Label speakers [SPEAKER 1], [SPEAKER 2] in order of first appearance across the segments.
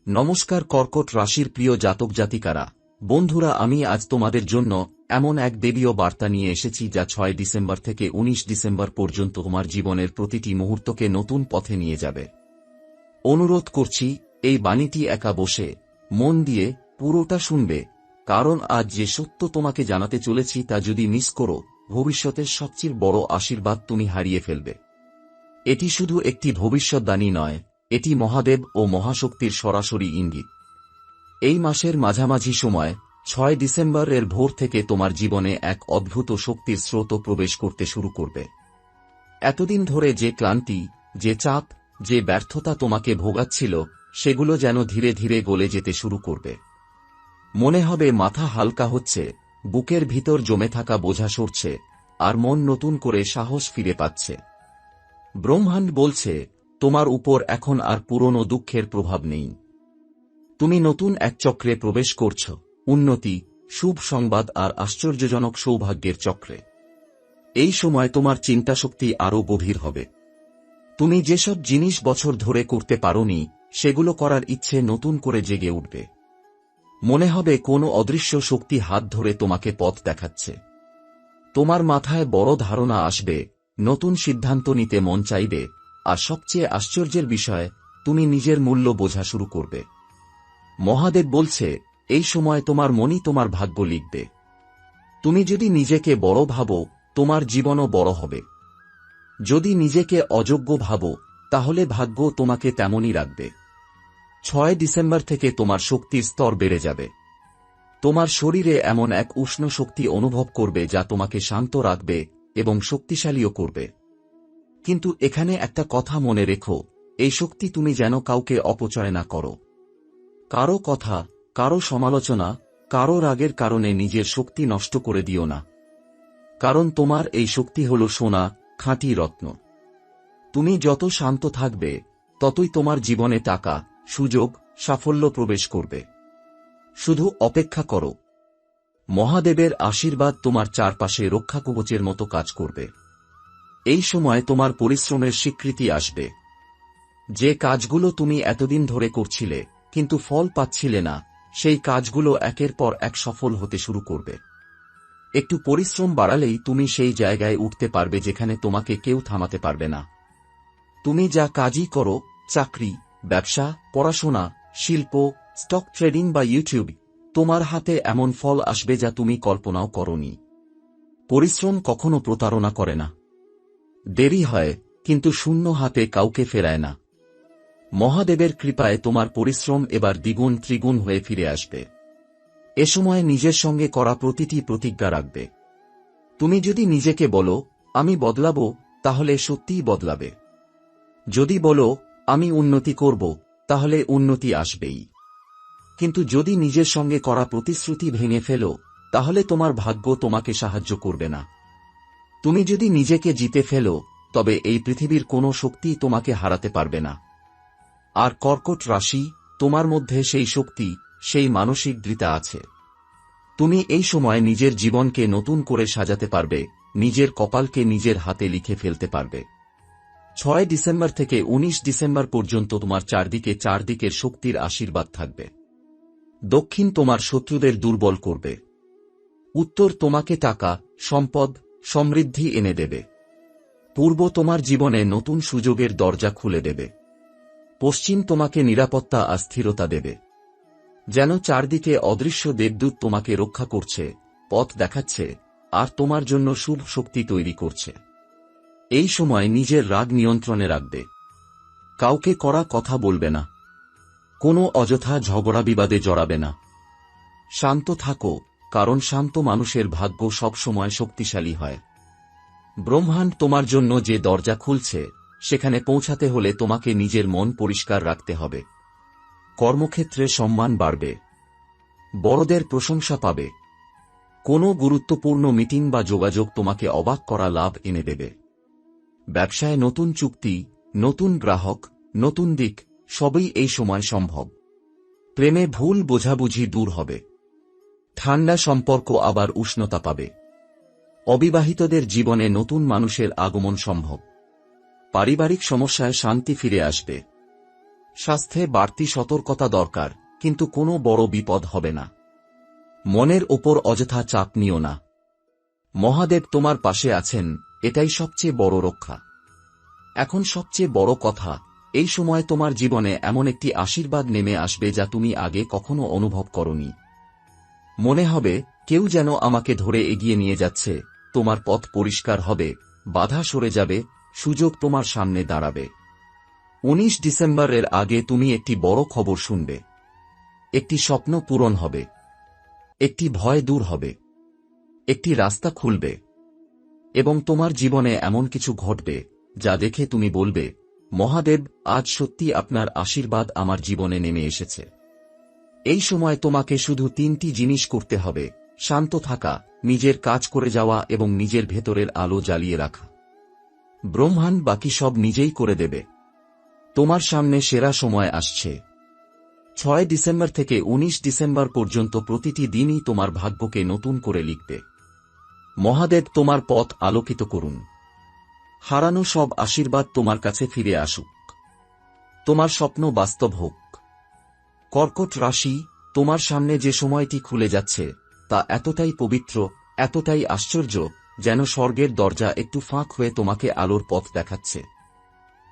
[SPEAKER 1] নমস্কার কর্কট রাশির প্রিয় জাতক জাতিকারা, বন্ধুরা, আমি আজ তোমাদের জন্য এমন এক দেবীয় বার্তা নিয়ে এসেছি যা 6 ডিসেম্বর থেকে 19 ডিসেম্বর পর্যন্ত তোমার জীবনের প্রতিটি মুহূর্তকে নতুন পথে নিয়ে যাবে। অনুরোধ করছি, এই বাণীটি একা বসে মন দিয়ে পুরোটা শুনবে, কারণ আজ যে সত্য তোমাকে জানাতে চলেছি তা যদি মিস করো, ভবিষ্যতের সবচেয়ে বড় আশীর্বাদ তুমি হারিয়ে ফেলবে। এটি শুধু একটি ভবিষ্যদ্বাণী নয়, এটি মহাদেব ও মহাশক্তির সরাসরি ইঙ্গিত। এই মাসের মাঝামাঝি সময় 6 ডিসেম্বর এর ভোর থেকে তোমার জীবনে এক অদ্ভুত শক্তির স্রোত প্রবেশ করতে শুরু করবে। এতদিন ধরে যে ক্লান্তি, যে চাপ, যে ব্যর্থতা তোমাকে ভোগাচ্ছিল, সেগুলো যেন ধীরে ধীরে গলে যেতে শুরু করবে। মনে হবে মাথা হালকা হচ্ছে, বুকের ভিতর জমে থাকা বোঝা সরছে, আর মন নতুন করে সাহস ফিরে পাচ্ছে। ব্রহ্মাণ্ড বলছে, তোমার উপর এখন আর পুরনো দুঃখের প্রভাব নেই। তুমি নতুন এক চক্রে প্রবেশ করছ, উন্নতি, শুভ সংবাদ আর আশ্চর্যজনক সৌভাগ্যের চক্রে। এই সময় তোমার চিন্তাশক্তি আরও গভীর হবে। তুমি যেসব জিনিস বছর ধরে করতে পারোনি, সেগুলো করার ইচ্ছে নতুন করে জেগে উঠবে। মনে হবে কোনো অদৃশ্য শক্তি হাত ধরে তোমাকে পথ দেখাচ্ছে। তোমার মাথায় বড় ধারণা আসবে, নতুন সিদ্ধান্ত নিতে মন চাইবে, আর সবচেয়ে আশ্চর্যের বিষয়, তুমি নিজের মূল্য বোঝা শুরু করবে। মহাদেব বলছে, এই সময় তোমার মনই তোমার ভাগ্য লিখবে। তুমি যদি নিজেকে বড় ভাবো, তোমার জীবনও বড় হবে। যদি নিজেকে অযোগ্য ভাবো, তাহলে ভাগ্য তোমাকে তেমনই রাখবে। 6 ডিসেম্বর থেকে তোমার শক্তির স্তর বেড়ে যাবে। তোমার শরীরে এমন এক উষ্ণ শক্তি অনুভব করবে যা তোমাকে শান্ত রাখবে এবং শক্তিশালীও করবে। কিন্তু এখানে একটা কথা মনে রেখো, এই শক্তি তুমি যেন কাউকে অপচয় না করো। কারো কথা, কারো সমালোচনা, কারো রাগের কারণে নিজের শক্তি নষ্ট করে দিও না। কারণ তোমার এই শক্তি হল সোনা, খাঁটি রত্ন। তুমি যত শান্ত থাকবে, ততই তোমার জীবনে টাকা, সুযোগ, সাফল্য প্রবেশ করবে। শুধু অপেক্ষা করো। মহাদেবের আশীর্বাদ তোমার চারপাশে রক্ষাকবচের মতো কাজ করবে। এই সময় তোমার পরিশ্রমের স্বীকৃতি আসবে। যে কাজগুলো তুমি এতদিন ধরে করছিলে কিন্তু ফল পাচ্ছিলে না, সেই কাজগুলো একের পর এক সফল হতে শুরু করবে। একটু পরিশ্রম বাড়ালেই তুমি সেই জায়গায় উঠতে পারবে যেখানে তোমাকে কেউ থামাতে পারবে না। তুমি যা কাজই করো, চাকরি, ব্যবসা, পড়াশোনা, শিল্প, স্টক ট্রেডিং বা ইউটিউব, তোমার হাতে এমন ফল আসবে যা তুমি কল্পনাও করোনি। পরিশ্রম কখনো প্রতারণা করে না। দেরি হয়, কিন্তু শূন্য হাতে কাউকে ফেরায় না। মহাদেবের কৃপায় তোমার পরিশ্রম এবার দ্বিগুণ ত্রিগুণ হয়ে ফিরে আসবে। এ সময় নিজের সঙ্গে করা প্রতিটি প্রতিজ্ঞা রাখবে। তুমি যদি নিজেকে বলো, আমি বদলাবো, তাহলে সত্যিই বদলাবে। যদি বলো, আমি উন্নতি করব, তাহলে উন্নতি আসবেই। কিন্তু যদি নিজের সঙ্গে করা প্রতিশ্রুতি ভেঙে ফেলো, তাহলে তোমার ভাগ্য তোমাকে সাহায্য করবে না। তুমি যদি নিজেকে জিতে ফেলো, তবে এই পৃথিবীর কোনো শক্তি তোমাকে হারাতে পারবে না। আর কর্কট রাশি, তোমার মধ্যে সেই শক্তি, সেই মানসিক দৃঢ়তা আছে। তুমি এই সময় নিজের জীবনকে নতুন করে সাজাতে পারবে, নিজের কপালকে নিজের হাতে লিখে ফেলতে পারবে। 6 ডিসেম্বর থেকে 19 ডিসেম্বর পর্যন্ত তোমার চারদিকের শক্তির আশীর্বাদ থাকবে। দক্ষিণ তোমার শত্রুদের দুর্বল করবে। উত্তর তোমাকে টাকা, সম্পদ, সমৃদ্ধি এনে দেবে। পূর্ব তোমার জীবনে নতুন সুযোগের দরজা খুলে দেবে। পশ্চিম তোমাকে নিরাপত্তা আর স্থিরতা দেবে। যেন চারদিকে অদৃশ্য দেবদূত তোমাকে রক্ষা করছে, পথ দেখাচ্ছে, আর তোমার জন্য শুভ শক্তি তৈরি করছে। এই সময় নিজের রাগ নিয়ন্ত্রণে রাখবে। কাউকে কড়া কথা বলবে না। কোনো অযথা ঝগড়া বিবাদে জড়াবে না। শান্ত থাকো, কারণ শান্ত মানুষের ভাগ্য সবসময় শক্তিশালী হয়। ব্রহ্মাণ্ড তোমার জন্য যে দরজা খুলছে, সেখানে পৌঁছাতে হলে তোমাকে নিজের মন পরিষ্কার রাখতে হবে। কর্মক্ষেত্রে সম্মান বাড়বে। বড়দের প্রশংসা পাবে। কোনো গুরুত্বপূর্ণ মিটিং বা যোগাযোগ তোমাকে অবাক করা লাভ এনে দেবে। ব্যবসায় নতুন চুক্তি, নতুন গ্রাহক, নতুন দিক, সবই এই সময় সম্ভব। প্রেমে ভুল বোঝাবুঝি দূর হবে। ঠান্ডা সম্পর্ক আবার উষ্ণতা পাবে। অবিবাহিতদের জীবনে নতুন মানুষের আগমন সম্ভব। পারিবারিক সমস্যায় শান্তি ফিরে আসবে। স্বাস্থ্যে বাড়তি সতর্কতা দরকার, কিন্তু কোনো বড় বিপদ হবে না। মনের ওপর অযথা চাপ নিও না। মহাদেব তোমার পাশে আছেন, এটাই সবচেয়ে বড় রক্ষা। এখন সবচেয়ে বড় কথা, এই সময় তোমার জীবনে এমন একটি আশীর্বাদ নেমে আসবে যা তুমি আগে কখনো অনুভব করনি। মনে হবে কেউ যেন আমাকে ধরে এগিয়ে নিয়ে যাচ্ছে, তোমার পথ পরিষ্কার হবে, বাধা সরে যাবে, সুযোগ তোমার সামনে দাঁড়াবে। 19 ডিসেম্বরের আগে তুমি একটি বড় খবর শুনবে। একটি স্বপ্ন পূরণ হবে। একটি ভয় দূর হবে। একটি রাস্তা খুলবে। এবং তোমার জীবনে এমন কিছু ঘটবে যা দেখে তুমি বলবে, মহাদেব, আজ সত্যি আপনার আশীর্বাদ আমার জীবনে নেমে এসেছে। এই সময় তোমাকে শুধু 3টি জিনিস করতে হবে: শান্ত থাকা, নিজের কাজ করে যাওয়া এবং নিজের ভেতরের আলো জ্বালিয়ে রাখা। ব্রহ্মাণ্ড বাকি সব নিজেই করে দেবে। তোমার সামনে সেরা সময় আসছে। 6 ডিসেম্বর থেকে 19 ডিসেম্বর পর্যন্ত প্রতিটি দিনই তোমার ভাগ্যকে নতুন করে লিখবে। মহাদেব তোমার পথ আলোকিত করুন। হারানো সব আশীর্বাদ তোমার কাছে ফিরে আসুক। তোমার স্বপ্ন বাস্তব হোক। কর্কট রাশি, তোমার সামনে যে সময়টি খুলে যাচ্ছে তা এতটাই পবিত্র, এতটাই আশ্চর্য, যেন স্বর্গের দরজা একটু ফাঁক হয়ে তোমাকে আলোর পথ দেখাচ্ছে।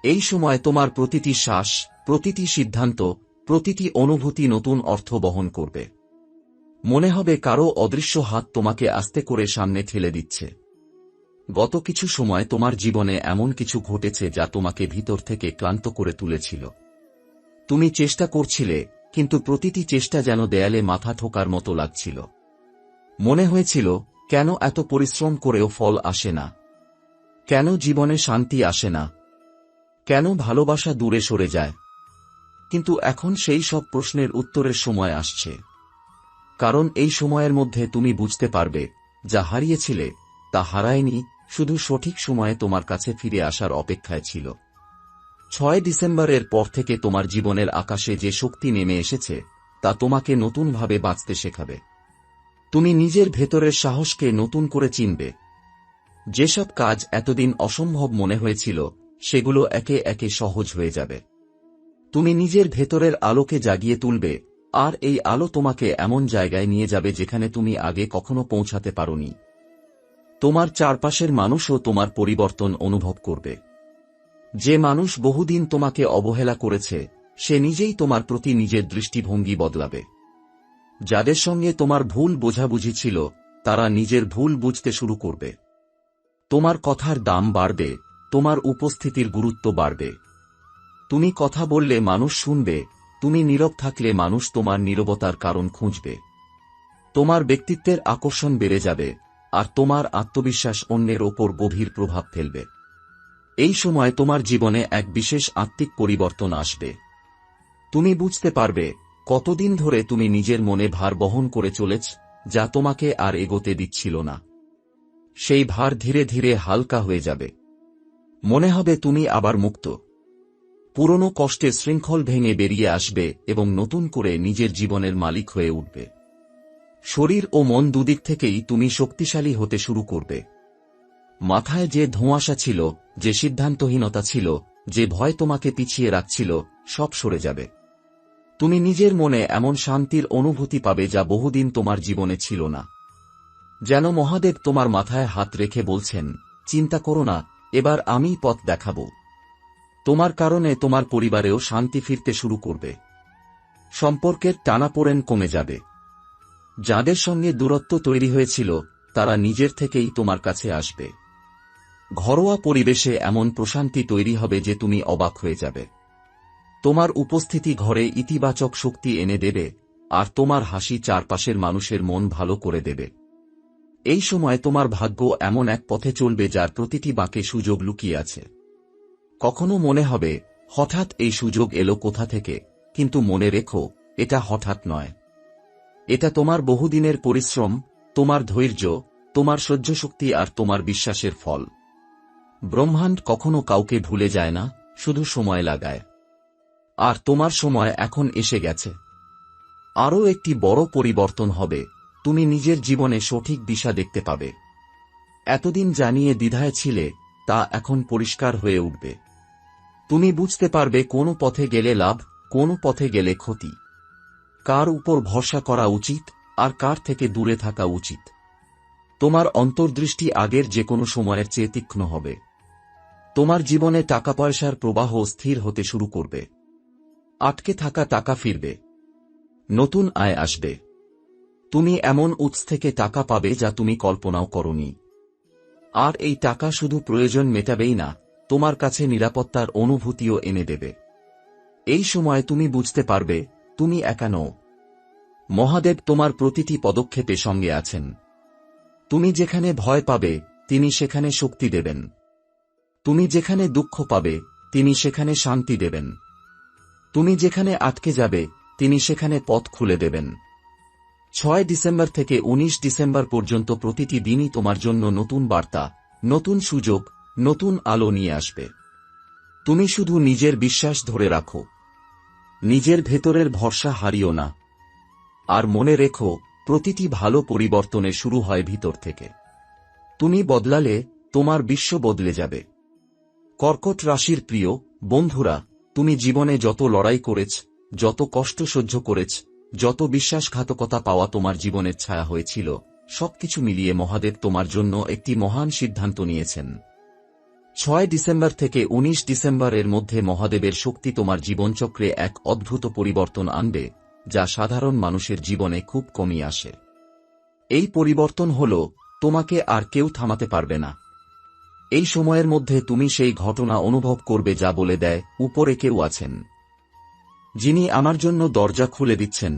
[SPEAKER 1] এই সময় তোমার প্রতিটি শ্বাস, প্রতিটি সিদ্ধান্ত, প্রতিটি অনুভূতি নতুন অর্থ বহন করবে। মনে হবে কারো অদৃশ্য হাত তোমাকে আস্তে করে সামনে ঠেলে দিচ্ছে। গত কিছু সময় তোমার জীবনে এমন কিছু ঘটেছে যা তোমাকে ভিতর থেকে ক্লান্ত করে তুলেছিল। তুমি চেষ্টা করছিলে, কিন্তু প্রতিটি চেষ্টা যেন দেয়ালে মাথা ঠোকার মতো লাগছিল। মনে হয়েছিল, কেন এত পরিশ্রম করেও ফল আসে না? কেন জীবনে শান্তি আসে না? কেন ভালোবাসা দূরে সরে যায়? কিন্তু এখন সেই সব প্রশ্নের উত্তরের সময় আসছে। কারণ এই সময়ের মধ্যে তুমি বুঝতে পারবে, যা হারিয়েছিলে তা হারায়নি, শুধু সঠিক সময়ে তোমার কাছে ফিরে আসার অপেক্ষায় ছিল। 6 ডিসেম্বরের পর থেকে তোমার জীবনের আকাশে যে শক্তি নেমে এসেছে তা তোমাকে নতুনভাবে বাঁচতে শেখাবে। তুমি নিজের ভেতরের সাহসকে নতুন করে চিনবে। যেসব কাজ এতদিন অসম্ভব মনে হয়েছিল সেগুলো একে একে সহজ হয়ে যাবে। তুমি নিজের ভেতরের আলোকে জাগিয়ে তুলবে, আর এই আলো তোমাকে এমন জায়গায় নিয়ে যাবে যেখানে তুমি আগে কখনো পৌঁছাতে পারোনি। তোমার চারপাশের মানুষও তোমার পরিবর্তন অনুভব করবে। যে মানুষ বহুদিন তোমাকে অবহেলা করেছে সে নিজেই তোমার প্রতি নিজের দৃষ্টিভঙ্গি বদলাবে। যাদের সঙ্গে তোমার ভুল বোঝাবুঝি ছিল তারা নিজের ভুল বুঝতে শুরু করবে। তোমার কথার দাম বাড়বে, তোমার উপস্থিতির গুরুত্ব বাড়বে। তুমি কথা বললে মানুষ শুনবে, তুমি নীরব থাকলে মানুষ তোমার নীরবতার কারণ খুঁজবে। তোমার ব্যক্তিত্বের আকর্ষণ বেড়ে যাবে, আর তোমার আত্মবিশ্বাস অন্যের ওপর গভীর প্রভাব ফেলবে। এই সময় তোমার জীবনে এক বিশেষ আত্মিক পরিবর্তন আসবে। তুমি বুঝতে পারবে কতদিন ধরে তুমি নিজের মনে ভার বহন করে চলেছ, যা তোমাকে আর এগোতে দিচ্ছিল না। সেই ভার ধীরে ধীরে হালকা হয়ে যাবে। মনে হবে তুমি আবার মুক্ত। পুরনো কষ্টের শৃঙ্খল ভেঙে বেরিয়ে আসবে এবং নতুন করে নিজের জীবনের মালিক হয়ে উঠবে। শরীর ও মন দুদিক থেকেই তুমি শক্তিশালী হতে শুরু করবে। মাথায় যে ধোঁয়াশা ছিল, যে সিদ্ধান্তহীনতা ছিল, যে ভয় তোমাকে পিছিয়ে রাখছিল, সব সরে যাবে। তুমি নিজের মনে এমন শান্তির অনুভূতি পাবে যা বহুদিন তোমার জীবনে ছিল না। যেন মহাদেব তোমার মাথায় হাত রেখে বলছেন, চিন্তা করো না, এবার আমিই পথ দেখাব। তোমার কারণে তোমার পরিবারেও শান্তি ফিরতে শুরু করবে। সম্পর্কের টানাপোড়েন কমে যাবে। যাদের সঙ্গে দূরত্ব তৈরি হয়েছিল তারা নিজের থেকেই তোমার কাছে আসবে। ঘরোয়া পরিবেশে এমন প্রশান্তি তৈরি হবে যে তুমি অবাক হয়ে যাবে। তোমার উপস্থিতি ঘরে ইতিবাচক শক্তি এনে দেবে, আর তোমার হাসি চারপাশের মানুষের মন ভালো করে দেবে। এই সময় তোমার ভাগ্য এমন এক পথে চলবে যার প্রতিটি বাঁকে সুযোগ লুকিয়ে আছে। কখনো মনে হবে, হঠাৎ এই সুযোগ এলো কোথা থেকে, কিন্তু মনে রেখো, এটা হঠাৎ নয়। এটা তোমার বহুদিনের পরিশ্রম, তোমার ধৈর্য, তোমার সহ্যশক্তি আর তোমার বিশ্বাসের ফল। ব্রহ্মাণ্ড কখনো কাউকে ভুলে যায় না, শুধু সময় লাগায়। আর তোমার সময় এখন এসে গেছে। আরও একটি বড় পরিবর্তন হবে, তুমি নিজের জীবনে সঠিক দিশা দেখতে পাবে। এতদিন জানিয়ে দ্বিধায় ছিলে তা এখন পরিষ্কার হয়ে উঠবে। তুমি বুঝতে পারবে কোন পথে গেলে লাভ, কোন পথে গেলে ক্ষতি, কার উপর ভরসা করা উচিত আর কার থেকে দূরে থাকা উচিত। তোমার অন্তর্দৃষ্টি আগের যে কোনো সময়ের চেয়ে তীক্ষ্ণ হবে। তোমার জীবনে টাকা পয়সার প্রবাহ স্থির হতে শুরু করবে। আটকে থাকা টাকা ফিরবে, নতুন আয় আসবে। তুমি এমন উৎস থেকে টাকা পাবে যা তুমি কল্পনাও করনি। আর এই টাকা শুধু প্রয়োজন মেটাবেই না, তোমার কাছে নিরাপত্তার অনুভূতিও এনে দেবে। এই সময় তুমি বুঝতে পারবে তুমি একা নও। মহাদেব তোমার প্রতিটি পদক্ষেপে সঙ্গে আছেন। তুমি যেখানে ভয় পাবে তিনি সেখানে শক্তি দেবেন। তুমি যেখানে দুঃখ পাবে তিনি সেখানে শান্তি দেবেন। তুমি যেখানে আটকে যাবে তিনি সেখানে পথ খুলে দেবেন। 6 ডিসেম্বর থেকে 19 ডিসেম্বর পর্যন্ত প্রতিটি দিনই তোমার জন্য নতুন বার্তা, নতুন সুযোগ, নতুন আলো নিয়ে আসবে। তুমি শুধু নিজের বিশ্বাস ধরে রাখো, নিজের ভেতরের ভরসা হারিও না। আর মনে রেখো, প্রতিটি ভালো পরিবর্তনের শুরু হয় ভিতর থেকে। তুমি বদলালে তোমার বিশ্ব বদলে যাবে। কর্কট রাশির প্রিয় বন্ধুরা, তুমি জীবনে যত লড়াই করেছ, যত কষ্ট সহ্য করেছ, যত বিশ্বাসঘাতকতা পাওয়া তোমার জীবনের ছায়া হয়েছিল, সবকিছু মিলিয়ে মহাদেব তোমার জন্য একটি মহান সিদ্ধান্ত নিয়েছেন। 6 ডিসেম্বর থেকে 19 ডিসেম্বরের মধ্যে মহাদেবের শক্তি তোমার জীবনচক্রে এক অদ্ভুত পরিবর্তন আনবে, যা সাধারণ মানুষের জীবনে খুব কমই আসে। এই পরিবর্তন হল, তোমাকে আর কেউ থামাতে পারবে না। এই সময়ের মধ্যে তুমি সেই ঘটনা অনুভব করবে যা বলে দেয়, উপরে কেউ আছেন, যিনি আমার জন্য দরজা খুলে দিচ্ছেন।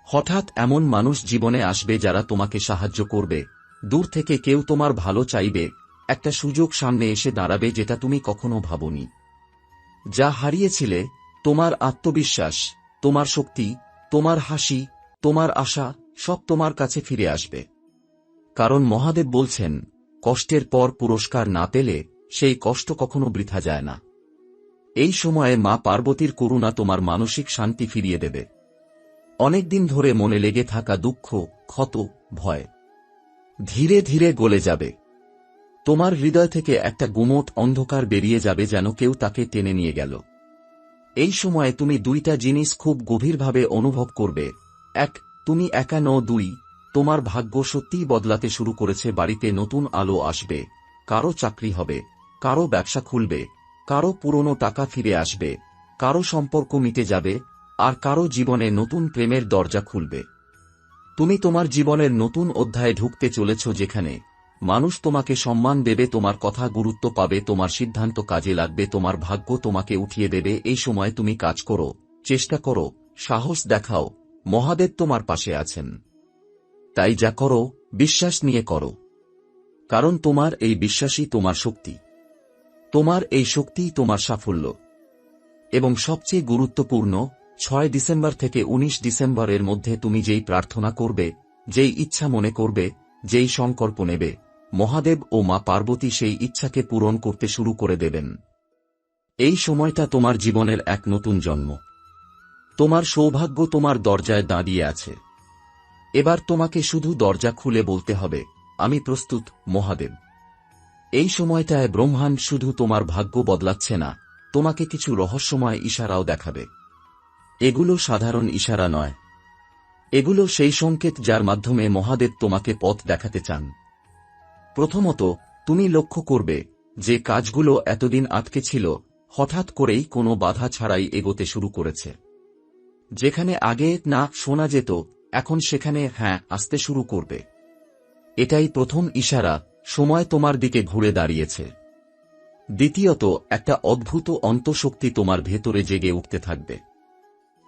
[SPEAKER 1] হঠাৎ এমন মানুষ জীবনে আসবে যারা তোমাকে সাহায্য করবে, দূর থেকে কেউ তোমার ভালো চাইবে, একটা সুযোগ সামনে এসে দাঁড়াবে যেটা তুমি কখনো ভাবনি। যা হারিয়েছিলে, তোমার আত্মবিশ্বাস, তোমার শক্তি, তোমার হাসি, তোমার আশা, সব তোমার কাছে ফিরে আসবে। কারণ মহাদেব বলছেন, কষ্টের পর পুরস্কার না পেলে সেই কষ্ট কখনো বৃথা যায় না। এই সময়ে মা পার্বতীর করুণা তোমার মানসিক শান্তি ফিরিয়ে দেবে। অনেকদিন ধরে মনে লেগে থাকা দুঃখ, ক্ষত, ভয় ধীরে ধীরে গলে যাবে। তোমার হৃদয় থেকে একটা গুমোট অন্ধকার বেরিয়ে যাবে, যেন কেউ তাকে টেনে নিয়ে গেল। এই সময়ে তুমি দুইটা জিনিস খুব গভীরভাবে অনুভব করবে। এক, তুমি একা নও। 2, তোমার ভাগ্য সত্যিই বদলাতে শুরু করেছে। বাড়িতে নতুন আলো আসবে, কারো চাকরি হবে, কারো ব্যবসা খুলবে, কারো পুরনো টাকা ফিরে আসবে, কারো সম্পর্ক মিটে যাবে, আর কারো জীবনে নতুন প্রেমের দরজা খুলবে। তুমি তোমার জীবনের নতুন অধ্যায়ে ঢুকতে চলেছ, যেখানে মানুষ তোমাকে সম্মান দেবে, তোমার কথা গুরুত্ব পাবে, তোমার সিদ্ধান্ত কাজে লাগবে, তোমার ভাগ্য তোমাকে উঠিয়ে দেবে। এই সময় তুমি কাজ করো, চেষ্টা করো, সাহস দেখাও, মহাদেব তোমার পাশে আছেন। তাই যা করো, বিশ্বাস নিয়ে করো। কারণ তোমার এই বিশ্বাসই তোমার শক্তি। তোমার এই শক্তিই তোমার সাফল্য। এবং সবচেয়ে গুরুত্বপূর্ণ, 6 ডিসেম্বর থেকে 19 ডিসেম্বরের মধ্যে তুমি যেই প্রার্থনা করবে, যেই ইচ্ছা মনে করবে, যেই সংকল্প নেবে, মহাদেব ও মা পার্বতী সেই ইচ্ছাকে পূরণ করতে শুরু করে দেবেন। এই সময়টা তোমার জীবনের এক নতুন জন্ম। তোমার সৌভাগ্য তোমার দরজায় দাঁড়িয়ে আছে। এবার তোমাকে শুধু দরজা খুলে বলতে হবে, আমি প্রস্তুত মহাদেব। এই সময়টায় ব্রহ্মাণ্ড শুধু তোমার ভাগ্য বদলাচ্ছে না, তোমাকে কিছু রহস্যময় ইশারাও দেখাবে। এগুলো সাধারণ ইশারা নয়, এগুলো সেই সংকেত যার মাধ্যমে মহাদেব তোমাকে পথ দেখাতে চান। প্রথমত, তুমি লক্ষ্য করবে যে কাজগুলো এতদিন আটকে ছিল, হঠাৎ করেই কোনো বাধা ছাড়াই এগোতে শুরু করেছে। যেখানে আগে না শোনা যেত, এখন সেখানে হ্যাঁ আসতে শুরু করবে। এটাই প্রথম ইশারা, সময় তোমার দিকে ঘুরে দাঁড়িয়েছে। দ্বিতীয়ত, একটা অদ্ভুত অন্তঃশক্তি তোমার ভেতরে জেগে উঠতে থাকবে।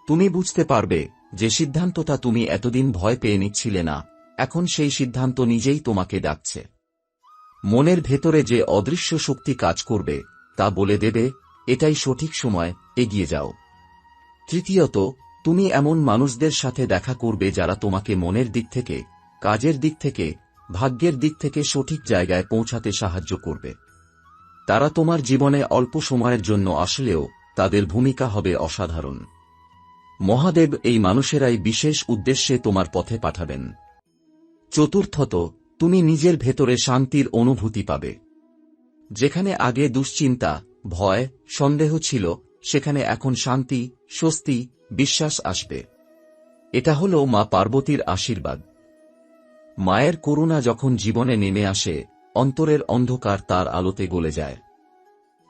[SPEAKER 1] তুমি বুঝতে পারবে যে সিদ্ধান্তটা তুমি এতদিন ভয় পেয়ে নিচ্ছিলে না, এখন সেই সিদ্ধান্ত নিজেই তোমাকে ডাকছে। মনের ভেতরে যে অদৃশ্য শক্তি কাজ করবে তা বলে দেবে, এটাই সঠিক সময়, এগিয়ে যাও। তৃতীয়ত, তুমি এমন মানুষদের সাথে দেখা করবে যারা তোমাকে মনের দিক থেকে, কাজের দিক থেকে, ভাগ্যের দিক থেকে সঠিক জায়গায় পৌঁছাতে সাহায্য করবে। তারা তোমার জীবনে অল্প সময়ের জন্য আসলেও তাদের ভূমিকা হবে অসাধারণ। মহাদেব এই মানুষেরাই বিশেষ উদ্দেশ্যে তোমার পথে পাঠাবেন। চতুর্থত, তুমি নিজের ভেতরে শান্তির অনুভূতি পাবে। যেখানে আগে দুশ্চিন্তা, ভয়, সন্দেহ ছিল, সেখানে এখন শান্তি, স্বস্তি, বিশ্বাস আসবে। এটা হলো মা পার্বতীর আশীর্বাদ। মায়ের করুণা যখন জীবনে নেমে আসে, অন্তরের অন্ধকার তার আলোতে গলে যায়।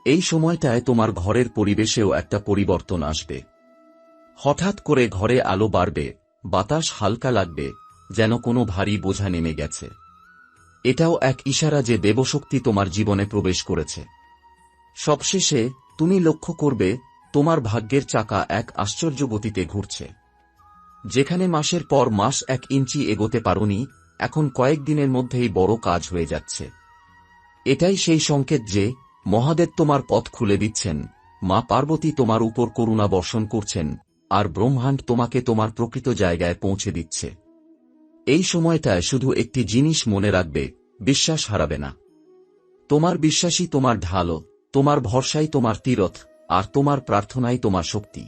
[SPEAKER 1] এই সময়টায় তোমার ঘরের পরিবেশেও একটা পরিবর্তন আসবে। হঠাৎ করে ঘরে আলো বাড়বে, বাতাস হালকা লাগবে, যেন কোনো ভারী বোঝা নেমে গেছে। এটাও এক ইশারা যে দেবশক্তি তোমার জীবনে প্রবেশ করেছে। সবশেষে তুমি লক্ষ্য করবে তোমার ভাগ্যের চাকা এক আশ্চর্য গতিতে ঘুরছে। যেখানে মাসের পর মাস 1 ইঞ্চি এগোতে পারোনি, এখন কয়েকদিনের মধ্যেই বড় কাজ হয়ে যাচ্ছে। এটাই সেই সংকেত যে মহাদেব তোমার পথ খুলে দিচ্ছেন, মা পার্বতী তোমার উপর করুণা বর্ষণ করছেন, আর ব্রহ্মাণ্ড তোমাকে তোমার প্রকৃত জায়গায় পৌঁছে দিচ্ছে। এই সময়টায় শুধু একটি জিনিস মনে রাখবে, বিশ্বাস হারাবে না। তোমার বিশ্বাসই তোমার ঢাল, তোমার ভরসাই তোমার তীরথ, আর তোমার প্রার্থনাই তোমার শক্তি।